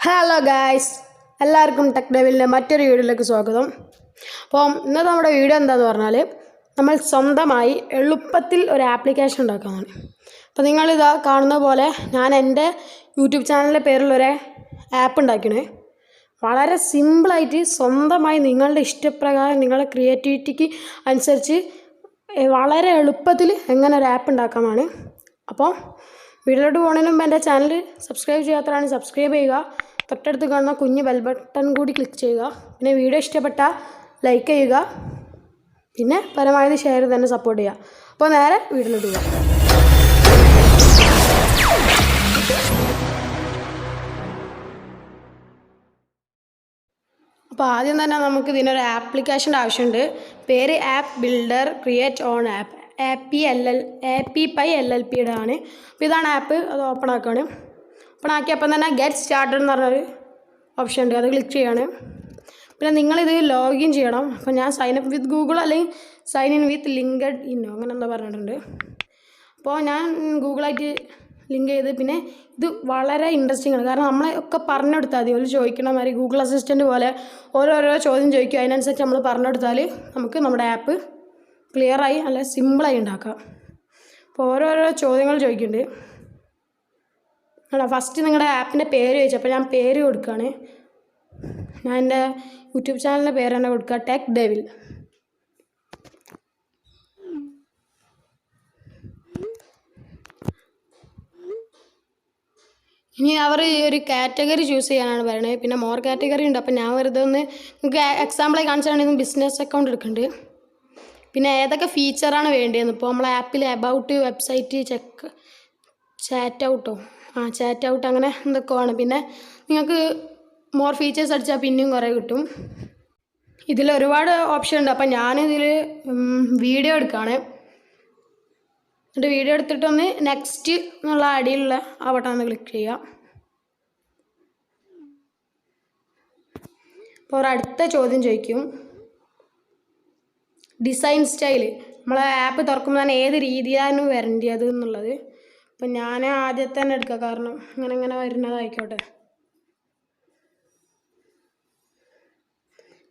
Hello guys, എല്ലാവർക്കും tech ഡെവിലിൻ്റെ മറ്റൊരു വീഡിയോയിലേക്ക് സ്വാഗതം. അപ്പോൾ ഇന്നത്തെ നമ്മുടെ വീഡിയോ എന്താണെന്ന് പറഞ്ഞാൽ നമ്മൾ സ്വന്തമായി എളുപ്പത്തിൽ ഒരു ആപ്ലിക്കേഷൻ ഉണ്ടാക്കുന്നതാണ്. അപ്പോൾ നിങ്ങളിതാ കാണുന്ന പോലെ ഞാൻ എൻ്റെ യൂട്യൂബ് ചാനലിൻ്റെ പേരിലൊരു ആപ്പ് ഉണ്ടാക്കിയാണ്. വളരെ സിമ്പിളായിട്ട് സ്വന്തമായി നിങ്ങളുടെ ഇഷ്ടപ്രകാരം നിങ്ങളുടെ ക്രിയേറ്റിവിറ്റിക്ക് അനുസരിച്ച് വളരെ എളുപ്പത്തിൽ എങ്ങനെ ഒരു ആപ്പ് ഉണ്ടാക്കാമെന്നാണ്. അപ്പോൾ വീഡിയോയിലോട്ട് പോകുന്നതിന് മുമ്പ് എൻ്റെ ചാനൽ സബ്സ്ക്രൈബ് ചെയ്യാത്തവരാണെങ്കിൽ സബ്സ്ക്രൈബ് ചെയ്യുക. തൊട്ടടുത്ത് കാണുന്ന കുഞ്ഞ് ബെൽ ബട്ടൺ കൂടി ക്ലിക്ക് ചെയ്യുക. പിന്നെ വീഡിയോ ഇഷ്ടപ്പെട്ടാൽ ലൈക്ക് ചെയ്യുക. പിന്നെ പരമാവധി ഷെയർ തന്നെ സപ്പോർട്ട് ചെയ്യുക. അപ്പോൾ നേരെ വീഡിയോയിലോട്ട് പോകാം. അപ്പോൾ ആദ്യം തന്നെ നമുക്ക് ഇതിനൊരു ആപ്ലിക്കേഷൻ്റെ ആവശ്യമുണ്ട്. പേര് app builder create on app API-LLP ആണ്. അപ്പോൾ ഇതാണ് ആപ്പ്. അത് ഓപ്പൺ ആക്കുകയാണ്. ഓപ്പൺ ആക്കിയപ്പം തന്നെ ഗെറ്റ് സ്റ്റാർട്ടഡ് എന്ന് പറഞ്ഞൊരു ഓപ്ഷൻ ഉണ്ട്. അത് ക്ലിക്ക് ചെയ്യാണ്. പിന്നെ നിങ്ങളിത് ലോഗിൻ ചെയ്യണം. അപ്പോൾ ഞാൻ സൈൻ അപ്പ് വിത്ത് ഗൂഗിൾ അല്ലെങ്കിൽ സൈൻ ഇൻ വിത്ത് ലിങ്ക്ഡ് ഇന്നോ അങ്ങനെ എന്താ പറഞ്ഞിട്ടുണ്ട്. അപ്പോൾ ഞാൻ ഗൂഗിളായിട്ട് ലിങ്ക് ചെയ്ത്, പിന്നെ ഇത് വളരെ ഇൻട്രസ്റ്റിംഗ് ആണ്. കാരണം നമ്മളെ ഒക്കെ പറഞ്ഞെടുത്താൽ മതി. ഒരു ചോദിക്കണ മാതിരി ഗൂഗിൾ അസിസ്റ്റൻറ്റ് പോലെ ഓരോരോ ചോദ്യം ചോദിക്കും. അതിനനുസരിച്ച് നമ്മൾ പറഞ്ഞെടുത്താൽ നമുക്ക് നമ്മുടെ ആപ്പ് ക്ലിയറായി നല്ല സിമ്പിളായി ഉണ്ടാക്കാം. അപ്പോൾ ഓരോരോ ചോദ്യങ്ങൾ ചോദിക്കുന്നുണ്ട്. ഫസ്റ്റ് നിങ്ങളുടെ ആപ്പിൻ്റെ പേര് ചോദിച്ചു. അപ്പോൾ ഞാൻ പേര് കൊടുക്കുകയാണ്. ഞാൻ എൻ്റെ യൂട്യൂബ് ചാനലിൻ്റെ പേര് തന്നെ കൊടുക്കുക, ടെക് ഡെവിൽ. ഇനി അവർ ഒരു കാറ്റഗറി ചൂസ് ചെയ്യാനാണ് പറയുന്നത്. പിന്നെ മോർ കാറ്റഗറി ഉണ്ട്. അപ്പോൾ ഞാൻ വെറുതെ ഒന്ന് നിങ്ങൾക്ക് എക്സാമ്പിളായി കാണിച്ചാണെങ്കിൽ ബിസിനസ് അക്കൗണ്ട് എടുക്കുന്നുണ്ട്. പിന്നെ ഏതൊക്കെ ഫീച്ചറാണ് വേണ്ടതെന്ന്. ഇപ്പോൾ നമ്മളെ ആപ്പിൽ about, website, check, chat out അങ്ങനെ എന്തൊക്കെയാണ്. പിന്നെ നിങ്ങൾക്ക് മോർ ഫീച്ചേഴ്സ് അടിച്ചാൽ പിന്നെയും കുറേ കിട്ടും. ഇതിൽ ഒരുപാട് ഓപ്ഷൻ ഉണ്ട്. അപ്പം ഞാനിതിൽ വീഡിയോ എടുക്കുകയാണ്. എന്നിട്ട് വീഡിയോ എടുത്തിട്ടൊന്ന് നെക്സ്റ്റ് എന്നുള്ള അടിയിലുള്ള ആ ബട്ടൺ ഒന്ന് ക്ലിക്ക് ചെയ്യാം. അപ്പോൾ അടുത്ത ചോദ്യം ചോദിക്കും, ഡിസൈൻ സ്റ്റൈൽ. നമ്മളെ ആപ്പ് തുറക്കുമ്പോൾ തന്നെ ഏത് രീതിയിലാണ് വരേണ്ടത് എന്നുള്ളത്. അപ്പം ഞാൻ ആദ്യത്തെ തന്നെ എടുക്കാം, കാരണം ഇങ്ങനെ വരുന്നതായിക്കോട്ടെ.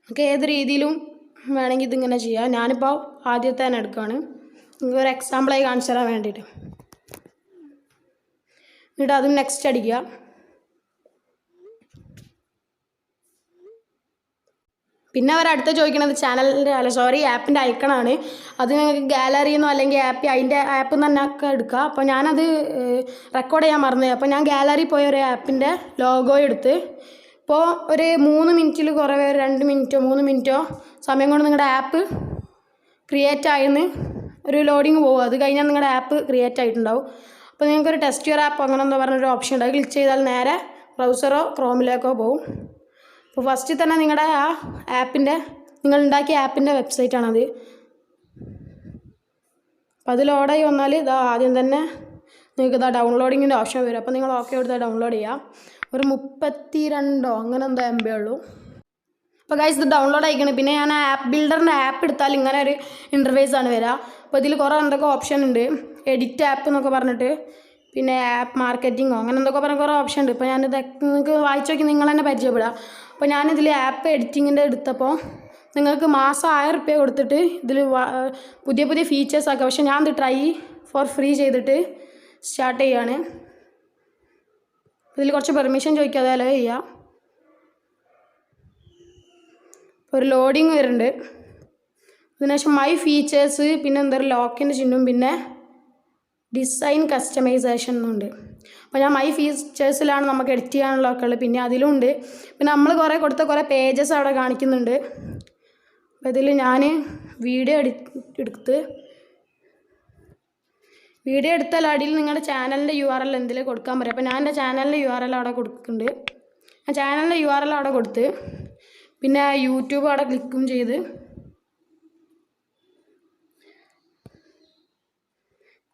നമുക്ക് ഏത് രീതിയിലും വേണമെങ്കിൽ ഇതിങ്ങനെ ചെയ്യാം. ഞാനിപ്പോൾ ആദ്യത്തെ തന്നെ എടുക്കുകയാണ്. നിങ്ങൾക്ക് ഒരു എക്സാമ്പിളായി കാണിച്ചു തരാൻ വേണ്ടിയിട്ട്. എന്നിട്ട് അതും നെക്സ്റ്റ് അടിക്കുക. പിന്നെ അവരടുത്ത് ചോദിക്കുന്നത് ആപ്പിൻ്റെ ഐക്കണാണ്. അത് നിങ്ങൾക്ക് ഗാലറിയിൽ നിന്നോ അല്ലെങ്കിൽ അതിൻ്റെ ആപ്പിൽ നിന്ന് തന്നെ ഒക്കെ എടുക്കുക. അപ്പോൾ ഞാനത് റെക്കോർഡ് ചെയ്യാൻ മറന്നു. അപ്പോൾ ഞാൻ ഗാലറി പോയ ഒരു ആപ്പിൻ്റെ ലോഗോ എടുത്ത് ഇപ്പോൾ ഒരു 3 മിനിറ്റിൽ കുറവേ 2 മിനിറ്റോ 3 മിനിറ്റോ സമയം കൊണ്ട് നിങ്ങളുടെ ആപ്പ് ക്രിയേറ്റ് ആയെന്ന് ഒരു ലോഡിങ് പോകും. അത് കഴിഞ്ഞാൽ നിങ്ങളുടെ ആപ്പ് ക്രിയേറ്റ് ആയിട്ടുണ്ടാവും. അപ്പോൾ നിങ്ങൾക്കൊരു ടെസ്റ്റ് യുവർ ആപ്പ് അങ്ങനെ എന്താ പറഞ്ഞൊരു ഓപ്ഷൻ ഉണ്ട്. അത് ക്ലിക്ക് ചെയ്താൽ നേരെ ബ്രൗസറോ ക്രോമിലേക്കോ പോകും. അപ്പോൾ ഫസ്റ്റിൽ തന്നെ നിങ്ങളുടെ ആ ആപ്പിൻ്റെ നിങ്ങൾ ഉണ്ടാക്കിയ ആപ്പിൻ്റെ വെബ്സൈറ്റാണത്. അപ്പോൾ അത് ലോഡായി വന്നാൽ ഇതാ ആദ്യം തന്നെ നിങ്ങൾക്ക് ഇതാ ഡൗൺലോഡിങ്ങിൻ്റെ ഓപ്ഷൻ വരും. അപ്പോൾ നിങ്ങൾ ഓക്കെ കൊടുത്താൽ ഡൗൺലോഡ് ചെയ്യാം. ഒരു 32 അങ്ങനെ എന്താ MB ഉള്ളൂ. അപ്പോൾ ഗൈസ് ഇത് ഡൗൺലോഡ് ആയിക്കണം. പിന്നെ ഞാൻ ആപ്പ് ബിൽഡറിൻ്റെ ആപ്പ് എടുത്താൽ ഇങ്ങനെ ഒരു ഇൻ്റർഫേസ് ആണ് വരിക. അപ്പോൾ ഇതിൽ കുറേ എന്തൊക്കെ ഓപ്ഷൻ ഉണ്ട്. എഡിറ്റ് ആപ്പ് എന്നൊക്കെ പറഞ്ഞിട്ട്, പിന്നെ ആപ്പ് മാർക്കറ്റിങ്ങോ അങ്ങനെ എന്തൊക്കെ പറഞ്ഞ കുറേ ഓപ്ഷൻ ഉണ്ട്. ഇപ്പോൾ ഞാനിത് നിങ്ങൾക്ക് വായിച്ചു നോക്കി നിങ്ങൾ തന്നെ പരിചയപ്പെടാം. അപ്പോൾ ഞാനിതിൽ ആപ്പ് എഡിറ്റിങ്ങിൻ്റെ എടുത്തപ്പോൾ നിങ്ങൾക്ക് മാസം 1000 റുപ്യ കൊടുത്തിട്ട് ഇതിൽ പുതിയ ഫീച്ചേഴ്സ് ആക്കുക. പക്ഷേ ഞാൻ ഇത് ട്രൈ ഫോർ ഫ്രീ ചെയ്തിട്ട് സ്റ്റാർട്ട് ചെയ്യുകയാണ്. ഇതിൽ കുറച്ച് പെർമിഷൻ ചോദിക്കാതെ അലോ ചെയ്യാം. ഒരു ലോഡിങ് വരുന്നുണ്ട്. അതിനുശേഷം മൈ ഫീച്ചേഴ്സ്, പിന്നെ എന്താ പറയുക ലോക്കിൻ്റെ ചിഹ്നം, പിന്നെ ഡിസൈൻ കസ്റ്റമൈസേഷൻ എന്നുണ്ട്. അപ്പോൾ ഞാൻ മൈ ഫീച്ചേഴ്സിലാണ് നമുക്ക് എഡിറ്റ് ചെയ്യാനുള്ള ഒക്കെ ഉള്ളത്. പിന്നെ അതിലും ഉണ്ട്. പിന്നെ നമ്മൾ കൊടുത്ത കുറേ പേജസ് അവിടെ കാണിക്കുന്നുണ്ട്. അപ്പോൾ ഇതിൽ ഞാൻ വീഡിയോ എടുത്താൽ അടിയിൽ നിങ്ങളുടെ ചാനലിൻ്റെ URL എന്തെങ്കിലും കൊടുക്കാൻ പറയും. അപ്പോൾ ഞാൻ എൻ്റെ ചാനലിൻ്റെ URL അവിടെ കൊടുക്കുന്നുണ്ട്. ആ ചാനലിൻ്റെ URL അവിടെ കൊടുത്ത്, പിന്നെ യൂട്യൂബ് അവിടെ ക്ലിക്കും ചെയ്ത്,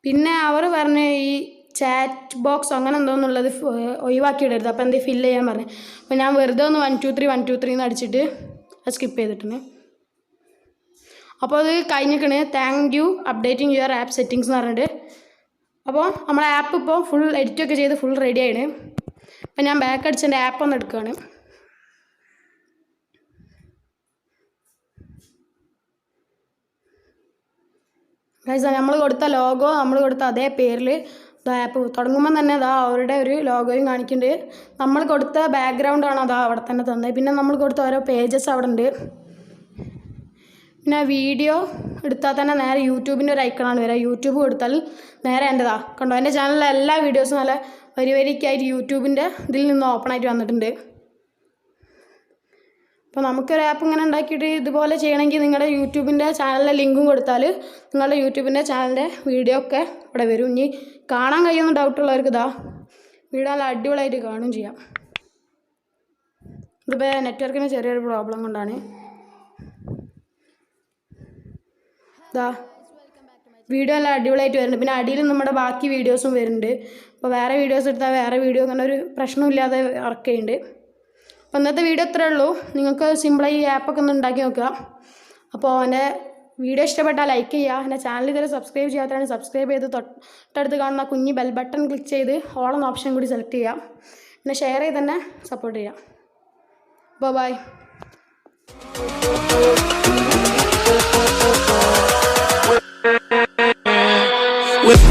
പിന്നെ അവർ പറഞ്ഞ ഈ ചാറ്റ് ബോക്സ് അങ്ങനെ എന്തോന്നുള്ളത് ഒഴിവാക്കിയിടരുത്. അപ്പോൾ എന്തെങ്കിലും ഫില്ല് ചെയ്യാൻ പറഞ്ഞു. അപ്പോൾ ഞാൻ വെറുതെ ഒന്ന് 123 എന്ന് അടിച്ചിട്ട് അത് സ്കിപ്പ് ചെയ്തിട്ടുണ്ട്. അപ്പോൾ അത് കഴിഞ്ഞിരിക്കണേ thank you updating your app settings എന്ന് പറഞ്ഞിട്ട്. അപ്പോൾ നമ്മളെ ആപ്പ് ഇപ്പോൾ ഫുൾ എഡിറ്റൊക്കെ ചെയ്ത് ഫുൾ റെഡി ആയിന്. അപ്പം ഞാൻ ബാക്ക് അടിച്ചതിൻ്റെ ആപ്പ് ഒന്ന് എടുക്കുകയാണ്. ഗൈസ് നമ്മൾ കൊടുത്ത ലോഗോ നമ്മൾ കൊടുത്ത അതേ പേരിൽ ആപ്പ് തുടങ്ങുമ്പോൾ തന്നെ അതാ അവരുടെ ഒരു ലോഗോയും കാണിക്കുന്നുണ്ട്. നമ്മൾ കൊടുത്ത ബാക്ക്ഗ്രൗണ്ടാണ് അതാ അവിടെ തന്നെ തന്നത്. പിന്നെ നമ്മൾ കൊടുത്ത ഓരോ പേജസ് അവിടെ ഉണ്ട്. പിന്നെ വീഡിയോ എടുത്താൽ തന്നെ നേരെ യൂട്യൂബിൻ്റെ ഒരു ഐക്കണാണ് വരിക. യൂട്യൂബ് കൊടുത്താൽ നേരെ എൻ്റെതാ കണ്ടോ, എൻ്റെ ചാനലിലെ എല്ലാ വീഡിയോസും നല്ല വരിക്കായിട്ട് യൂട്യൂബിൻ്റെ ഇതിൽ നിന്ന് ഓപ്പണായിട്ട് വന്നിട്ടുണ്ട്. അപ്പോൾ നമുക്കൊരു ആപ്പ് ഇങ്ങനെ ഉണ്ടാക്കിയിട്ട് ഇതുപോലെ ചെയ്യണമെങ്കിൽ നിങ്ങളുടെ യൂട്യൂബിൻ്റെ ചാനലിലെ ലിങ്കും കൊടുത്താൽ നിങ്ങളുടെ യൂട്യൂബിൻ്റെ ചാനലിൻ്റെ വീഡിയോ ഒക്കെ ഇവിടെ വരും. ഇനി കാണാൻ കഴിയുമെന്ന് ഡൗട്ടുള്ളവർക്ക് ഇതാ വീഡിയോ നല്ല അടിപൊളിയായിട്ട് കാണുകയും ചെയ്യാം. ഇതിപ്പോൾ നെറ്റ്വർക്കിന് ചെറിയൊരു പ്രോബ്ലം കൊണ്ടാണ്. ഇതാ വീഡിയോ നല്ല അടിപൊളിയായിട്ട് വരുന്നുണ്ട്. പിന്നെ അടിയിൽ നമ്മുടെ ബാക്കി വീഡിയോസും വരുന്നുണ്ട്. അപ്പോൾ വേറെ വീഡിയോസ് എടുത്താൽ വേറെ വീഡിയോ അങ്ങനെ ഒരു പ്രശ്നമില്ലാതെ വർക്ക് ചെയ്യുന്നുണ്ട്. അപ്പോൾ ഇന്നത്തെ വീഡിയോ ഇത്രയേ ഉള്ളൂ. നിങ്ങൾക്ക് സിമ്പിളായി ഈ ആപ്പൊക്കെ ഒന്ന് ഉണ്ടാക്കി നോക്കുക. അപ്പോൾ എൻ്റെ വീഡിയോ ഇഷ്ടപ്പെട്ടാൽ ലൈക്ക് ചെയ്യുക. എൻ്റെ ചാനൽ ഇതുവരെ സബ്സ്ക്രൈബ് ചെയ്യാത്തതാണ് സബ്സ്ക്രൈബ് ചെയ്ത് തൊട്ടടുത്ത് കാണുന്ന കുഞ്ഞി ബെൽ ബട്ടൺ ക്ലിക്ക് ചെയ്ത് ഓൾ എന്ന ഓപ്ഷൻ കൂടി സെലക്ട് ചെയ്യാം. പിന്നെ ഷെയർ ചെയ്ത് തന്നെ സപ്പോർട്ട് ചെയ്യാം. ബൈ. With